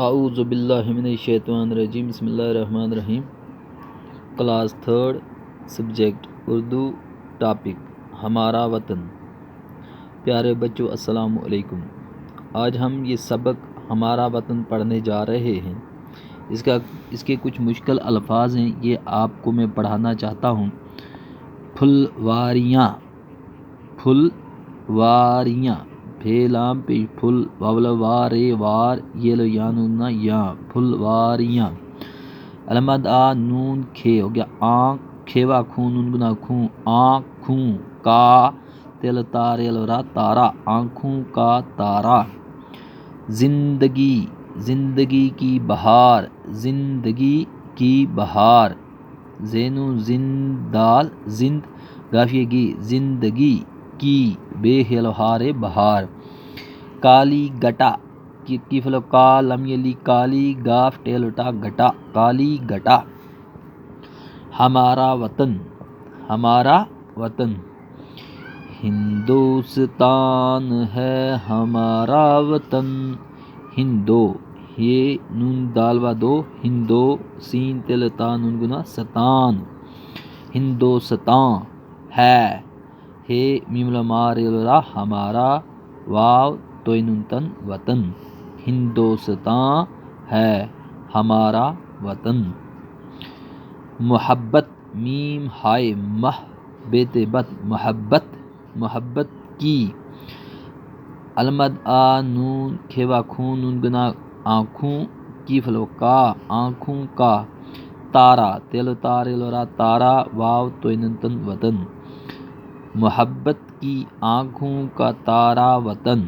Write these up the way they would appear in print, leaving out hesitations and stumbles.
اعوذ باللہ من الشیطان الرجیم بسم اللہ الرحمن الرحیم۔ کلاس 3 سبجیکٹ اردو، ٹاپک ہمارا وطن۔ پیارے بچوں السلام علیکم۔ آج ہم یہ سبق ہمارا وطن پڑھنے جا رہے ہیں۔ اس کے کچھ مشکل الفاظ ہیں، یہ آپ کو میں پڑھانا چاہتا ہوں۔ پھلواریاں، پھلواریاں، پھیلام پہ پھل واول وارے وار یہ یانونا یا پھلواریاں۔ علمد آ نون کھے ہو گیا آنکھ، کھیوا خون نون گنا خون آنکھوں کا تل تارے لورا تارا آنکھوں کا تارا۔ زندگی، زندگی کی بہار، زندگی کی بہار۔ زینو زندال زند گافیے گی زندگی کی بے ہلوہارے بہار۔ کالی گٹا کی فلو کا لمیلی کالی گاف ٹیلوٹا گٹا کالی گٹا۔ ہمارا وطن، ہمارا وطن۔ ہندوستان ہے ہمارا وطن، ہندو یہ نون دالوا دو ہندو سین تلتا نون گنا ستان، ہندوستان ہے میم مار ہمارا واو توئی نون تن وطن، ہندوستان ہے ہمارا وطن۔ محبت میم ہائے مہ بیت بت محبت، محبت کی۔ المد آ نون کھیوا خون نون گنا آنکھوں کی فلو کا آنکھوں کا۔ تارا تیلو تارے لورا تارا واو توئی نون تن وطن، محبت کی آنکھوں کا تارا وطن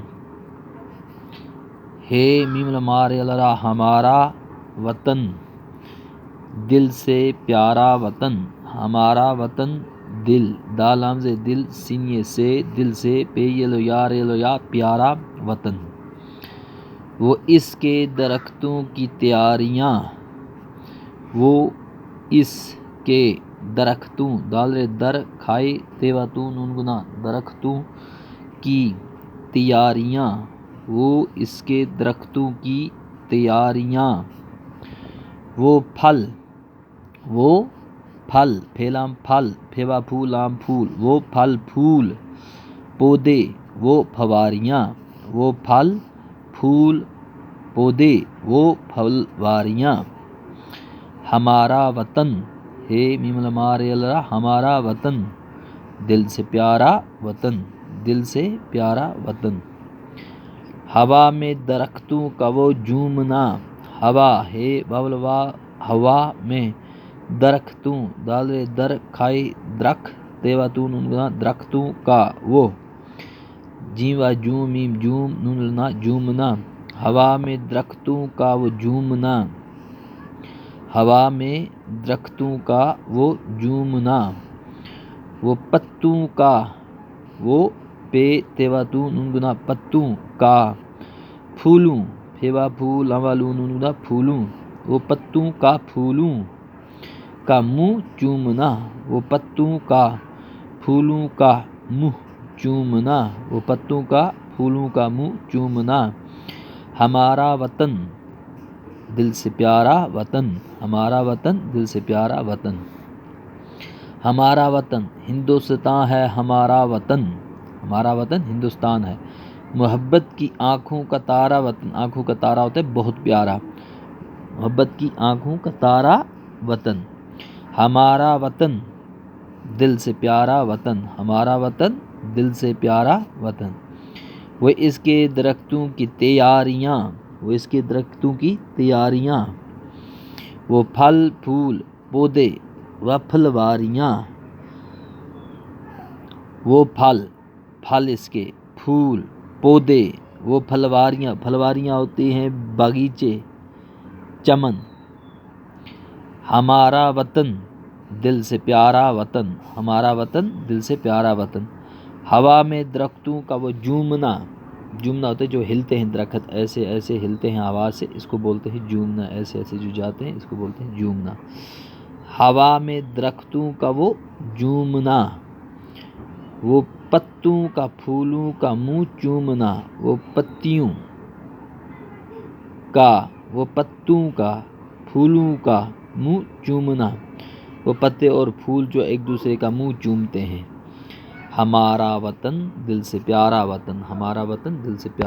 ہے میم مارے لرا ہمارا وطن، دل سے پیارا وطن، ہمارا وطن دل دالام سے دل سینیے سے دل سے پے یلو یا پیارا وطن۔ وہ اس کے درختوں کی تیاریاں، وہ اس کے درختوں دال رے در کھائے تیواتوں نون گنا درختوں کی تیاریاں، وہ اس کے درختوں کی تیاریاں۔ وہ پھل، وہ پھل پھیلام پھل پھیوا پھولام پھول وہ پھل پھول۔ پودے وہ پھواریاں، وہ پھل پھول پودے وہ پھلواریاں۔ ہمارا وطن ہے میم مارے لرا ہمارا وطن، دل سے پیارا وطن، دل سے پیارا وطن۔ ہوا میں درختوں کا وہ جھومنا، ہوا ہے واولوا ہوا میں درختوں دال رے در کھائے درخت تیواتوں نون گنا درختوں کا وہ جیوا جوم میم جوم نون لنا جومنا۔ ہوا میں درختوں کا وہ جھومنا، ہوا میں درختوں کا وہ جھومنا۔ وہ پتوں کا، وہ پے تیواتوں نون گنا پتوں کا۔ پھولوں پھیوا پھول اوالوں نون گنا پھولوں، وہ پتوں کا پھولوں کا منہ چومنا، وہ پتوں کا پھولوں کا منہ چومنا، وہ پتوں کا پھولوں کا منہ چومنا۔ ہمارا وطن دل سے پیارا وطن، ہمارا وطن دل سے پیارا وطن۔ ہمارا وطن ہندوستان ہے ہمارا وطن، ہمارا وطن ہندوستان ہے۔ محبت کی آنکھوں کا تارا وطن، آنکھوں کا تارا ہوتا ہے بہت پیارا، محبت کی آنکھوں کا تارا وطن۔ ہمارا وطن دل سے پیارا وطن، ہمارا وطن دل سے پیارا وطن۔ وہ اس کے درختوں کی تیاریاں، وہ اس کے درختوں کی تیاریاں۔ وہ پھل پھول پودے و پھلواریاں، وہ پھل پھل اس کے پھول پودے وہ پھلواریاں، پھلواریاں ہوتی ہیں باغیچے چمن۔ ہمارا وطن دل سے پیارا وطن، ہمارا وطن دل سے پیارا وطن۔ ہوا میں درختوں کا وہ جھومنا، جھومنا ہوتا ہے جو ہلتے ہیں درخت ایسے ایسے ہلتے ہیں آواز سے، اس کو بولتے ہیں جھومنا، ایسے ایسے جو جاتے ہیں اس کو بولتے ہیں جھومنا۔ ہوا میں درختوں کا وہ جھومنا، وہ پتوں کا پھولوں کا منہ چومنا، وہ پتیوں کا وہ پتوں کا پھولوں کا منہ چومنا، وہ پتے اور پھول جو ایک دوسرے کا منہ چومتے ہیں۔ ہمارا وطن دل سے پیارا وطن، ہمارا وطن دل سے پیارا